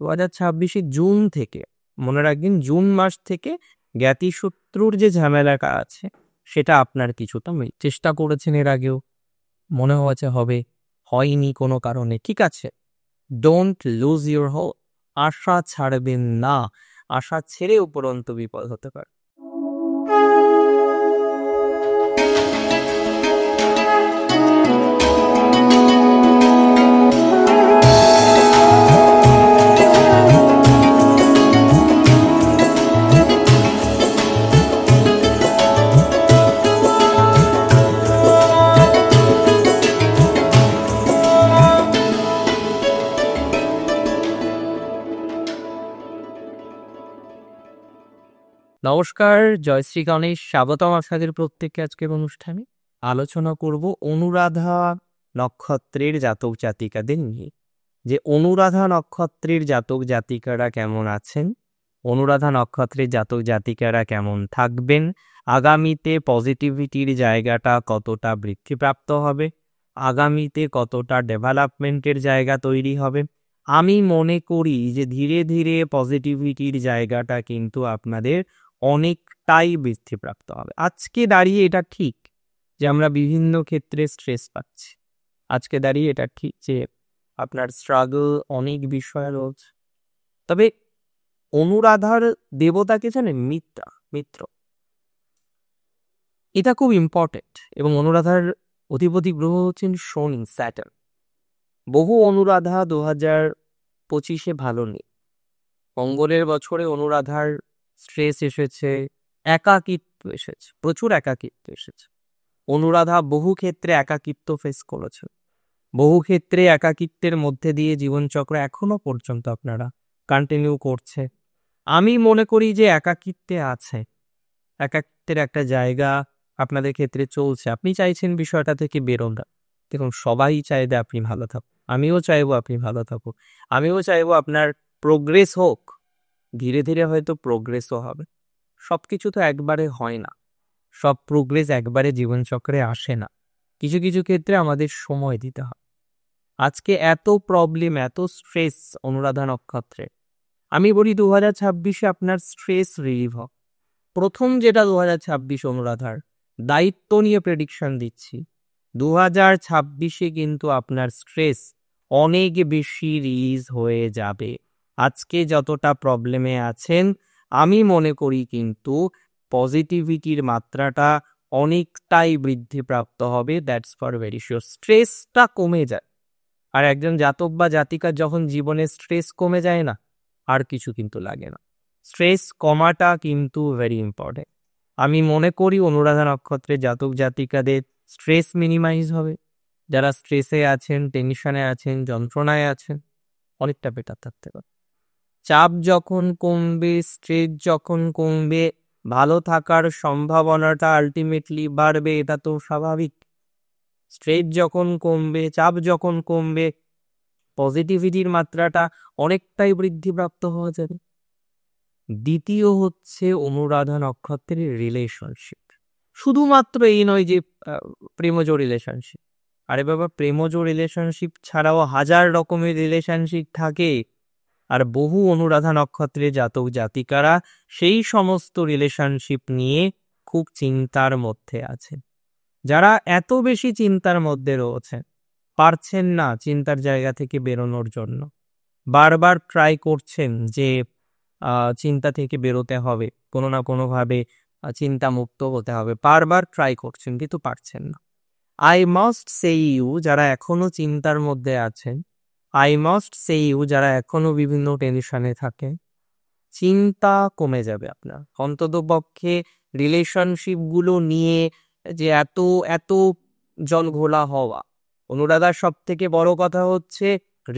2026 June থেকে, মনে রাখবেন জুন মাস থেকে জ্ঞাতিশত্রুর যে ঝামেলাটা আছে সেটা আপনার কিছুটা চেষ্টা করেছেন এর আগেও, মনে হয়েছে হবে, হয়নি কোনো কারণে, ঠিক আছে। ডোন্ট লুজ ইউর হোপ, আশা ছাড়বেন না, আশা ছেড়ে উপরন্ত বিপদ হতে পারে। নমস্কার, জয়শ্রী গণেশ, স্বাগতম আপনাদের প্রত্যেককে আজকের অনুষ্ঠানে। আলোচনা করব অনুরাধা নক্ষত্রের জাতক জাতিকাদের নিয়ে, যে অনুরাধা নক্ষত্রের জাতক জাতিকারা কেমন আছেন, অনুরাধা নক্ষত্রের জাতক জাতিকারা কেমন থাকবেন, আগামীতে পজিটিভিটির জায়গাটা কতটা বৃদ্ধিপ্রাপ্ত হবে, আগামীতে কতটা ডেভেলপমেন্টের জায়গা তৈরি হবে। আমি মনে করি যে ধীরে ধীরে পজিটিভিটির জায়গাটা কিন্তু আপনাদের অনেকটাই বৃদ্ধিপ্রাপ্ত হবে। আজকে দাঁড়িয়ে এটা ঠিক যে আমরা বিভিন্ন ক্ষেত্রে স্ট্রেস পাচ্ছি, আজকে দাঁড়িয়ে এটা ঠিক যে আপনার স্ট্রাগল অনেক বিষয় রয়েছে। তবে অনুরাধার দেবতাকে জানেন, মিত্র, এটা খুব ইম্পর্টেন্ট। এবং অনুরাধার অধিপতি গ্রহ হচ্ছেন শনি, স্যাটার্ন। বহু অনুরাধা 2025 ভালো নেই। মঙ্গলের বছরে অনুরাধার স্ট্রেস এসেছে, একাকিত্ব এসেছে, প্রচুর একাকিত্ব এসেছে। অনুরাধা বহু ক্ষেত্রে একাকিত্ব ফেস করেছে, বহু ক্ষেত্রে একাকিত্বের মধ্যে দিয়ে জীবনচক্র এখনো পর্যন্ত আপনারা কন্টিনিউ করছে। আমি মনে করি যে একাকিত্বে আছে, একাকিত্বের একটা জায়গা আপনাদের ক্ষেত্রে চলছে, আপনি চাইছেন বিষয়টা থেকে বেরোনা। দেখুন, সবাই চাইবে আপনি ভালো থাকুন, আমিও চাইবো আপনি ভালো থাকুন, আমিও চাইবো আপনার প্রোগ্রেস হোক। ধীরে ধীরে হয়তো প্রোগ্রেসও হবে, সব কিছু তো একবারে হয় না, সব প্রোগ্রেস একবারে জীবনচক্রে আসে না, কিছু কিছু ক্ষেত্রে আমাদের সময় দিতে হয়। আজকে এত প্রবলেম, এত স্ট্রেস অনুরাধা নক্ষত্রে, আমি বলি 2026 আপনার স্ট্রেস রিলিভ হোক। প্রথম যেটা 2026 অনুরাধার দায়িত্ব নিয়ে প্রেডিকশন দিচ্ছি, 2026 কিন্তু আপনার স্ট্রেস অনেক বেশি রিলিজ হয়ে যাবে। আজকে যতটা প্রবলেমে আছেন, আমি মনে করি কিন্তু পজিটিভিটির মাত্রাটা অনেকটাই বৃদ্ধিপ্রাপ্ত হবে। That's for very sure. স্ট্রেসটা কমে যায়, আর একজন জাতক বা জাতিকার যখন জীবনে স্ট্রেস কমে যায় না, আর কিছু কিন্তু লাগে না। স্ট্রেস কমাটা কিন্তু ভেরি ইম্পর্টেন্ট। আমি মনে করি অনুরাধা নক্ষত্রের জাতক জাতিকাদের স্ট্রেস মিনিমাইজ হবে। যারা স্ট্রেসে আছেন, টেনশনে আছেন, যন্ত্রণায় আছেন, অনেকটা বেটার থাকতে পারে। চাপ যখন কমবে, স্ট্রেস যখন কমবে, ভালো থাকার সম্ভাবনাটা আলটিমেটলি বাড়বে, এটা তো স্বাভাবিক। স্ট্রেস যখন কমবে, চাপ যখন কমবে, পজিটিভিটির মাত্রাটা অনেকটাই বৃদ্ধিপ্রাপ্ত হওয়া যাবে। দ্বিতীয় হচ্ছে অনুরাধা নক্ষত্রের রিলেশনশিপ। শুধুমাত্র এই নয় যে প্রেমজ রিলেশনশিপ, আরে বাবা, প্রেমজ রিলেশনশিপ ছাড়াও হাজার রকমের রিলেশনশিপ থাকে। আর বহু অনুরাধা নক্ষত্রের জাতক জাতিকারা সেই সমস্ত রিলেশনশিপ নিয়ে খুব চিন্তার মধ্যে আছেন। যারা এত বেশি চিন্তার মধ্যে রয়েছেন, পারছেন না চিন্তার জায়গা থেকে বেরোনোর জন্য, বারবার ট্রাই করছেন যে চিন্তা থেকে বেরোতে হবে, কোনো না কোনোভাবে চিন্তা মুক্ত হতে হবে, বারবার ট্রাই করছেন কিন্তু পারছেন না। আই মাস্ট সে ইউ, যারা এখনো চিন্তার মধ্যে আছেন, আই মাস্ট সে ইউ, যারা এখনো বিভিন্ন টেনশনে থাকেন, চিন্তা কমে যাবে আপনার। অন্ততপক্ষে রিলেশনশিপগুলো নিয়ে যে এত এত জল ঘোলা হওয়া, অনুরাধার সব থেকে বড় কথা হচ্ছে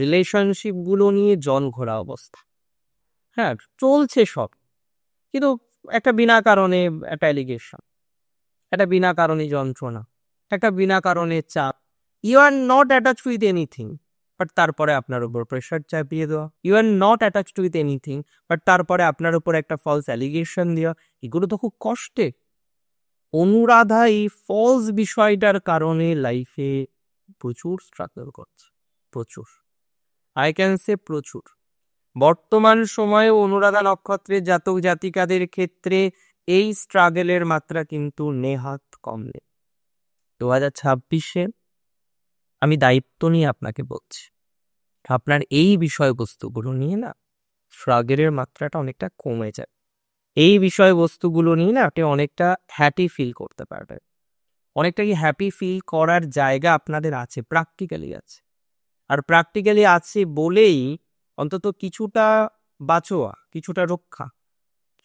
রিলেশনশিপগুলো নিয়ে জল ঘোলা অবস্থা। হ্যাঁ, চলছে সব, কিন্তু একটা বিনা কারণে একটা অ্যালিগেশন, একটা বিনা কারণে যন্ত্রণা, একটা বিনা কারণে চাপ। You are not attached with anything, but তারপরে আপনার উপর প্রেশার চাপিয়ে দেওয়া। You are not attached with anything, but তারপরে আপনার উপর একটা ফলস অ্যালিগেশন দেওয়া। এগুলো তো খুব কষ্টে। অনুরাধা এই ফলস বিষয়টার কারণে লাইফে প্রচুর স্ট্রাগল করছে, প্রচুর, আই ক্যান সে প্রচুর। বর্তমান সময়ে অনুরাধা নক্ষত্রের জাতক জাতিকাদের ক্ষেত্রে এই স্ট্রাগলের মাত্রা কিন্তু নেহাত কম নেই। 2026-এ আমি দায়িত্ব নিয়ে আপনাকে বলছি, আপনার এই বিষয়বস্তুগুলো নিয়ে না স্ট্রাগলের মাত্রাটা অনেকটা কমে যায়। এই বিষয়বস্তুগুলো নিয়ে না আপনি অনেকটা হ্যাপি ফিল করতে পারবেন। অনেকটা কি হ্যাপি ফিল করার জায়গা আপনাদের আছে, প্র্যাকটিক্যালি আছে। আর প্র্যাকটিক্যালি আছে বলেই অন্তত কিছুটা বাঁচোয়া, কিছুটা রক্ষা।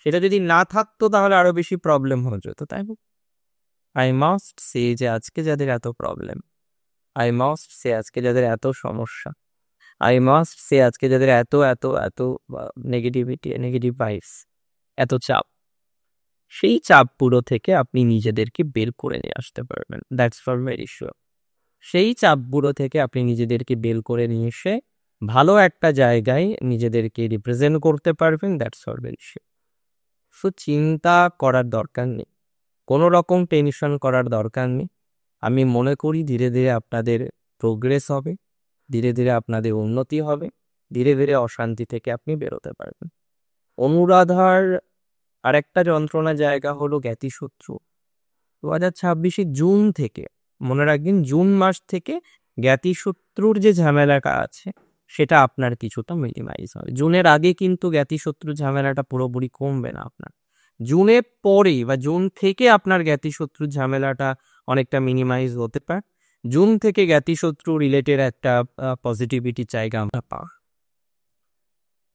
সেটা যদি না থাকতো তাহলে আরো বেশি প্রবলেম হয়ে যেত, তাই না? আই মাস্ট সে যে আজকে যাদের এত প্রবলেম, আই মাস্ট সে আজকে যাদের এত সমস্যা, আই মাস্ট সে আজকে যাদের এত এত এত নেগেটিভিটি, নেগেটিভ ভাইবস, এত চাপ, সেই চাপগুলো থেকে আপনি নিজেদেরকে বের করে নিয়ে আসতে পারবেন। That's for very sure. সেই চাপগুলো থেকে আপনি নিজেদেরকে বের করে নিয়ে এসে ভালো একটা জায়গায় নিজেদেরকে রিপ্রেজেন্ট করতে পারবেন। That's for very sure. So চিন্তা করার দরকার নেই, কোনো রকম টেনশন করার দরকার নেই। আমি মনে করি ধীরে ধীরে আপনাদের প্রোগ্রেস হবে, ধীরে ধীরে আপনাদের উন্নতি হবে, ধীরে ধীরে অশান্তি থেকে আপনি বেরোতে পারবেন। অনুরাধার আরেকটা যন্ত্রণা জায়গা হলো জ্ঞাতিশত্রু। 2026-এ জুন থেকে, মনে রাখবেন, জুন মাস থেকে জ্ঞাতিশত্রুর যে ঝামেলাটা আছে সেটা আপনার কিছুটা মিনিমাইজ হবে। জুনের আগে কিন্তু জ্ঞাতিশত্রুর ঝামেলাটা পুরোপুরি কমবে না আপনার। জুনের পরে বা জুন থেকে আপনার জ্ঞাতিশত্রুর ঝামেলাটা অনেকটা মিনিমাইজ হতে পারে। জুন থেকে জ্ঞাতিশত্রু রিলেটেড একটা পজিটিভিটির জায়গা আমরা পাই।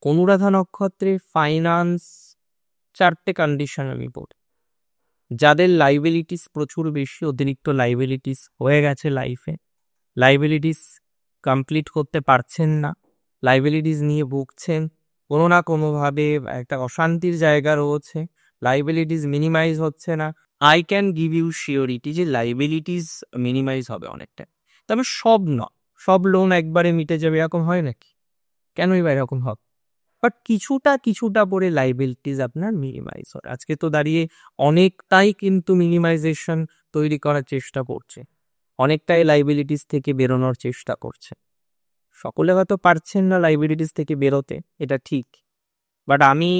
অনুরাধা নক্ষত্রে ফাইন্যান্স 4টে কন্ডিশন আমি বলি। যাদের লাইবিলিটিস প্রচুর বেশি, অতিরিক্ত লাইবিলিটিস হয়ে গেছে লাইফে, লাইবিলিটিস কমপ্লিট করতে পারছেন না, লাইবিলিটিস নিয়ে ভুগছেন, কোনো না কোনোভাবে একটা অশান্তির জায়গা রয়েছে, লাইবিলিটিস মিনিমাইজ হচ্ছে না, I can give you surety যে লাইবিলিটিস মিনিমাইজ হবে অনেকটা। তবে সব নয়, সব লোন একবারে মিটে যাবে এরকম হয় নাকি? কেনই বা এরকম হবে? বাট কিছুটা কিছুটা করে লাইবিলিটিস আপনার মিনিমাইজ হয়। আজকে তো দাঁড়িয়ে অনেকটাই কিন্তু মিনিমাইজেশন তৈরি করার চেষ্টা করছে, অনেকটাই লাইবিলিটিস থেকে বেরোনোর চেষ্টা করছে। সকলে হয়তো পারছেন না লাইবিলিটিস থেকে বেরোতে, এটা ঠিক। বাট আমি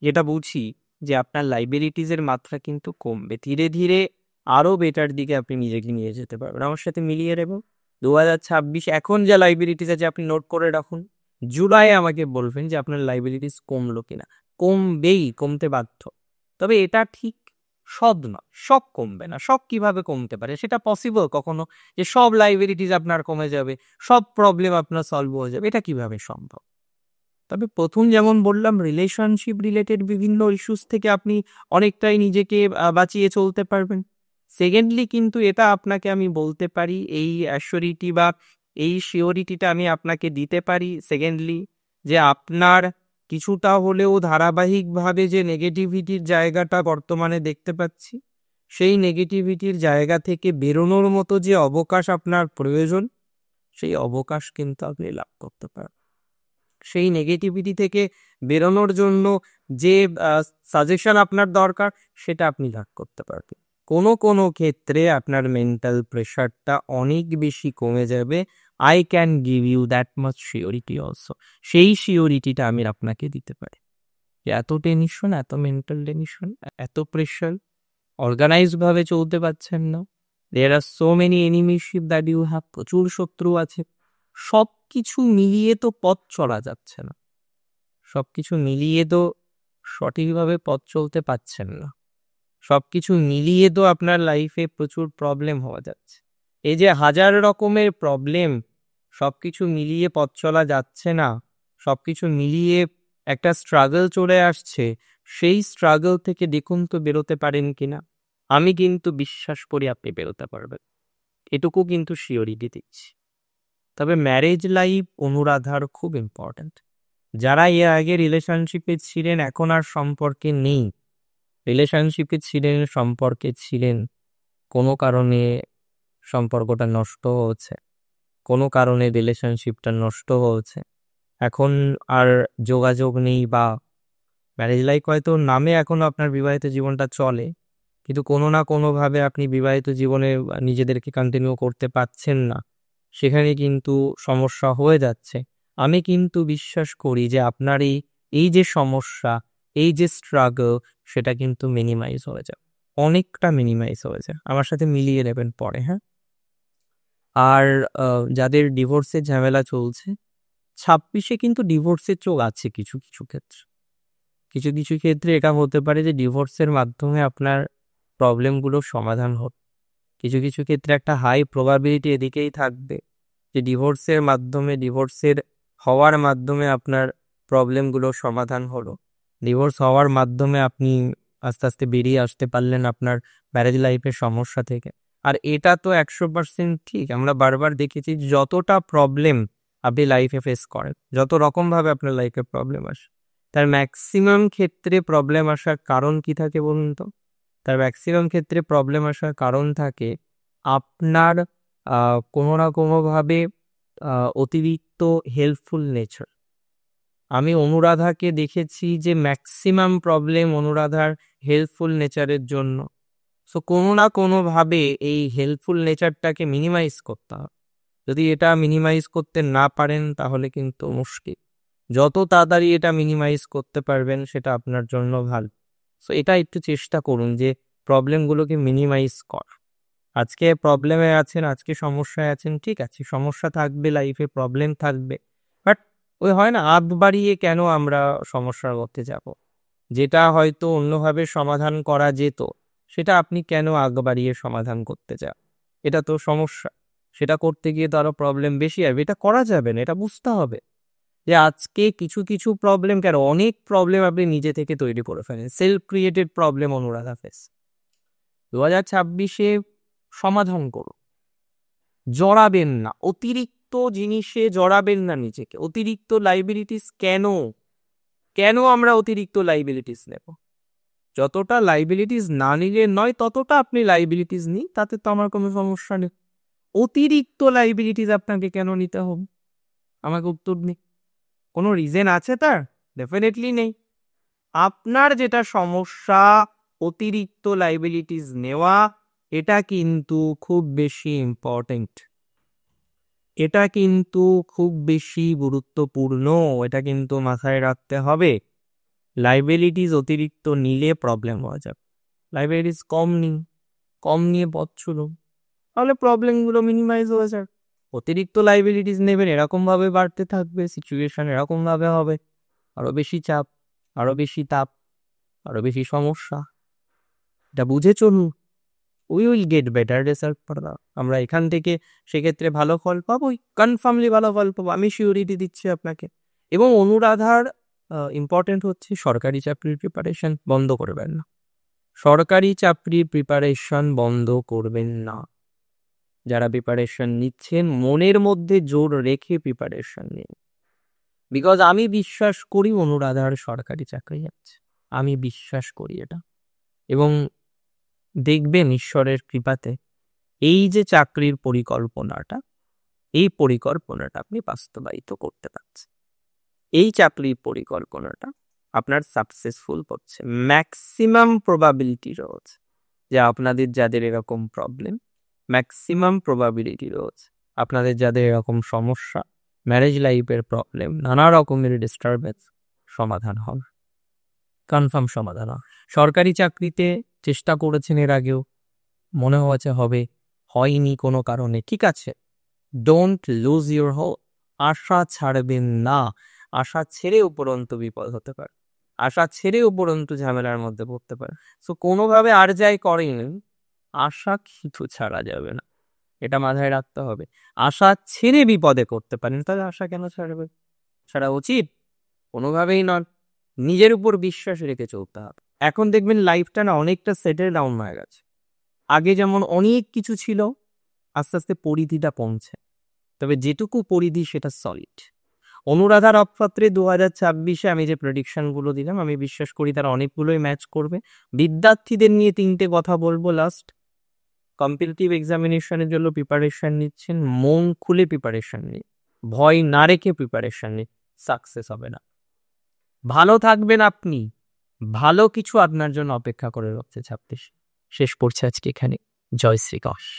যেটা বুঝি যে আপনার লাইবিলিটিসের মাত্রা কিন্তু কমবে ধীরে ধীরে, আরও বেটার দিকে আপনি নিজেকে নিয়ে যেতে পারবেন। আমার সাথে মিলিয়ে নেব 2026 এখন যা লাইবিলিটিস আছে আপনি নোট করে রাখুন। জুলাই আমাকে বলবেন যে আপনার লাইবিলিটিস কমলো কিনা। কমবেই, কমতে বাধ্য। তবে এটা ঠিক সব নয়, সব কমবে না। সব কিভাবে কমতে পারে? সেটা পসিবল কখনো যে সব লাইবিলিটিস আপনার কমে যাবে, সব প্রবলেম আপনার সলভ হয়ে যাবে? এটা কিভাবে সম্ভব? তবে প্রথম যেমন বললাম রিলেশনশিপ রিলেটেড বিভিন্ন ইস্যুস থেকে আপনি অনেকটাই নিজেকে বাঁচিয়ে চলতে পারবেন। সেকেন্ডলি কিন্তু এটা আপনাকে আমি বলতে পারি, এই অ্যাসিওরিটি বা এই শিওরিটিটা আমি আপনাকে দিতে পারি সেকেন্ডলি, যে আপনার কিছুটা হলেও ধারাবাহিকভাবে যে নেগেটিভিটির জায়গাটা বর্তমানে দেখতে পাচ্ছি, সেই নেগেটিভিটির জায়গা থেকে বেরোনোর মতো যে অবকাশ আপনার প্রয়োজন, সেই অবকাশ কিন্তু আপনি লাভ করতে পারেন। সেই নেগেটিভিটি থেকে বেরোনোর জন্য যে সাজেশন আপনার দরকার সেটা আপনি লাভ করতে পারবেন। কোনো কোনো ক্ষেত্রে আপনার মেন্টাল প্রেশারটা অনেক বেশি কমে যাবে। I can give you that much surety also. সেই শিওরিটিটা আমি আপনাকে দিতে পারি। এত টেনশন, এত মেন্টাল টেনশন, এত প্রেশার, অর্গানাইজভাবে চলতে পারছেন না, there are so many enemyship that you have, প্রচুর শত্রু আছে, সব কিছু মিলিয়ে তো পথ চলা যাচ্ছে না, সব কিছু মিলিয়ে তো সঠিকভাবে পথ চলতে পারছেন না, সব কিছু মিলিয়ে তো আপনার লাইফে প্রচুর প্রবলেম হওয়া যাচ্ছে। এই যে হাজার রকমের প্রবলেম, সব কিছু মিলিয়ে পথ চলা যাচ্ছে না, সব কিছু মিলিয়ে একটা স্ট্রাগল চলে আসছে, সেই স্ট্রাগল থেকে দেখুন তো বেরোতে পারেন কিনা। আমি কিন্তু বিশ্বাস করি আপনি বেরোতে পারবেন, এটুকু কিন্তু শিওরিটি দিচ্ছি। তবে ম্যারেজ লাইফ অনুরাধার খুব ইম্পর্ট্যান্ট। যারা এর আগে রিলেশনশিপে ছিলেন এখন আর সম্পর্কে নেই, রিলেশনশিপে ছিলেন, সম্পর্কে ছিলেন, কোনো কারণে সম্পর্কটা নষ্ট হয়েছে, কোনো কারণে রিলেশনশিপটা নষ্ট হয়েছে, এখন আর যোগাযোগ নেই, বা ম্যারেজ লাইফ হয়তো নামে এখনো আপনার বিবাহিত জীবনটা চলে, কিন্তু কোনো না কোনোভাবে আপনি বিবাহিত জীবনে নিজেদেরকে কন্টিনিউ করতে পারছেন না, সেখানে কিন্তু সমস্যা হয়ে যাচ্ছে। আমি কিন্তু বিশ্বাস করি যে আপনার এই যে সমস্যা, এই যে স্ট্রাগল, সেটা কিন্তু মিনিমাইজ হয়ে যাবে, অনেকটা মিনিমাইজ হয়ে যায়। আমার সাথে মিলিয়ে নেবেন পরে, হ্যাঁ। আর যাদের ডিভোর্সের ঝামেলা চলছে, 26-এ কিন্তু ডিভোর্সের চোখ আছে কিছু কিছু ক্ষেত্রে। কিছু কিছু ক্ষেত্রে এটা হতে পারে যে ডিভোর্সের মাধ্যমে আপনার প্রবলেমগুলোর সমাধান হবে। কিছু কিছু ক্ষেত্রে একটা হাই প্রবাবিলিটি এদিকেই থাকবে যে ডিভোর্সের হওয়ার মাধ্যমে আপনার প্রবলেমগুলোর সমাধান হলো। ডিভোর্স হওয়ার মাধ্যমে আপনি আস্তে আস্তে বেরিয়ে আসতে পারলেন আপনার ম্যারেজ লাইফের সমস্যা থেকে। আর এটা তো 100% ঠিক। আমরা বারবার দেখেছি যতটা প্রবলেম আপনি লাইফে ফেস করেন, যত রকমভাবে আপনার লাইফে প্রবলেম আসে, তার ম্যাক্সিমাম ক্ষেত্রে প্রবলেম আসার কারণ কি থাকে বলুন তো? তার ম্যাক্সিমাম ক্ষেত্রে প্রবলেম আসার কারণ থাকে আপনার কোনো না কোনোভাবে অতিরিক্ত হেল্পফুল নেচার। আমি অনুরাধাকে দেখেছি যে ম্যাক্সিমাম প্রবলেম অনুরাধার হেল্পফুল নেচারের জন্য। সো কোনো না কোনোভাবে এই হেল্পফুল নেচারটাকে মিনিমাইজ করতে হবে। যদি এটা মিনিমাইজ করতে না পারেন তাহলে কিন্তু মুশকিল। যত তাড়াতাড়ি এটা মিনিমাইজ করতে পারবেন সেটা আপনার জন্য ভালো। সো এটা একটু চেষ্টা করুন যে প্রবলেমগুলোকে মিনিমাইজ কর। আজকে প্রবলেমে আছেন, আজকে সমস্যায় আছেন, ঠিক আছে, সমস্যা থাকবে, লাইফে প্রবলেম থাকবে, বাট ওই হয় না, আগ বাড়িয়ে কেন আমরা সমস্যার মধ্যে যাব? যেটা হয়তো অন্যভাবে সমাধান করা যেত সেটা আপনি কেন আগ বাড়িয়ে সমাধান করতে চান? এটা তো সমস্যা, সেটা করতে গিয়ে তো আরো প্রবলেম বেশি আসবে। এটা করা যাবে না, এটা বুঝতে হবে যে আজকে কিছু কিছু প্রবলেম, কেন অনেক প্রবলেম আপনি নিজে থেকে তৈরি করে ফেলেন, সেলফ ক্রিয়েটেড প্রবলেম অনুরাধা ফেস। 2026-এ সমাধান করুন, জড়াবেন না অতিরিক্ত জিনিসে, জড়াবেন না নিজেকে। অতিরিক্ত লাইবিলিটিস কেন আমরা অতিরিক্ত লাইবিলিটিস নেব? যতটা লাইবিলিটিস না নিলে নয়, ততটা আপনি লাইবিলিটিস নিন, তাতে তো আমার কোনো সমস্যা নেই। অতিরিক্ত লাইবিলিটিস আপনাকে কেন নিতে হবে? আমাকে উত্তর নেই। কোনো রিজন আছে তার? ডেফিনেটলি নেই। আপনার যেটা সমস্যা, অতিরিক্ত লাইবিলিটিস নেওয়া, এটা কিন্তু খুব বেশি ইম্পর্টেন্ট, এটা কিন্তু খুব বেশি গুরুত্বপূর্ণ, এটা কিন্তু মাথায় রাখতে হবে। লাইবিলিটিস অতিরিক্ত নিলে প্রবলেম হয়ে যাবে। লাইবিলিটিস কম নিয়ে পথ চলুন, তাহলে প্রবলেমগুলো মিনিমাইজ হয়ে যাবে। অতিরিক্ত লাইবিলিটিস নেবেন, এরকমভাবে বাড়তে থাকবে, সিচুয়েশন এরকমভাবে হবে, আরো বেশি চাপ, আরো বেশি তাপ, আরো বেশি সমস্যা। এটা বুঝে চলুন, we will get better result for the. আমরা এখান থেকে সেক্ষেত্রে ভালো ফল পাবোই, কনফার্মলি ভালো ফল পাবো, আমি সিউরিটি দিচ্ছি আপনাকে। এবং অনুরাধার ইম্পর্টেন্ট হচ্ছে সরকারি চাকরির প্রিপারেশন বন্ধ করবেন না। সরকারি চাকরির প্রিপারেশন বন্ধ করবেন না। যারা প্রিপারেশন নিচ্ছেন মনের মধ্যে জোর রেখে প্রিপারেশন নিন, বিকজ আমি বিশ্বাস করি অনুরাধার সরকারি চাকরি আছে, আমি বিশ্বাস করি এটা। এবং দেখবেন ঈশ্বরের কৃপাতে এই যে চাকরির পরিকল্পনাটা, এই পরিকল্পনাটা আপনি বাস্তবায়িত করতে পারছেন। এই চাকরির পরিকল্পনাটা আপনার সাকসেসফুল হচ্ছে, ম্যাক্সিমাম প্রবাবিলিটি রয়েছে যে আপনাদের যাদের এরকম প্রবলেম, ম্যাক্সিমাম প্রবাবিলিটি রয়েছে আপনাদের যাদের এরকম সমস্যা, ম্যারেজ লাইফের প্রবলেম, নানা রকমের ডিস্টারবেন্স, সমাধান হবে, কনফার্ম সমাধান হবে। সরকারি চাকরিতে চেষ্টা করেছেন এর আগেও, মনে হয়েছে হবে, হয়নি কোনো কারণে, ঠিক আছে, ডোন্ট লুজ ইউর হোপ। আশা ছাড়বেন না। আশা ছেড়ে উপরন্তু বিপদ হতে পারে, আশা ছেড়ে উপরন্তু ঝামেলার মধ্যে পড়তে পারে। সো কোনোভাবে আর যাই করেন, আশা কিছু ছাড়া যাবে না, এটা মাথায় রাখতে হবে। আশা ছেড়ে বিপদে করতে পারেন, তাহলে আশা কেন ছাড়বে? ছাড়া উচিত কোনোভাবেই নয়। নিজের উপর বিশ্বাস রেখে চলতে হবে। এখন দেখবেন লাইফটা না অনেকটা সেটেল ডাউন হয়ে গেছে। আগে যেমন অনেক কিছু ছিল, আস্তে আস্তে পরিধিটা কমছে, তবে যেটুকু পরিধি সেটা সলিড। অনুরাধার নক্ষত্রে 2026-এ আমি যে প্রেডিকশনগুলো দিলাম, আমি বিশ্বাস করি তারা অনেকগুলোই ম্যাচ করবে। বিদ্যার্থীদের নিয়ে 3টে কথা বলবো লাস্ট। কম্পিটিটিভ এক্সামিনেশনের জন্য প্রিপারেশন নিচ্ছেন, মন খুলে প্রিপারেশন নিন, ভয় না রেখে প্রিপারেশন নিন, সাকসেস হবে না। ভালো থাকবেন আপনি, ভালো কিছু আপনার জন্য অপেক্ষা করে রয়েছে 26। শেষ করছে আজকে এখানে। জয় শ্রীকৃষ্ণ।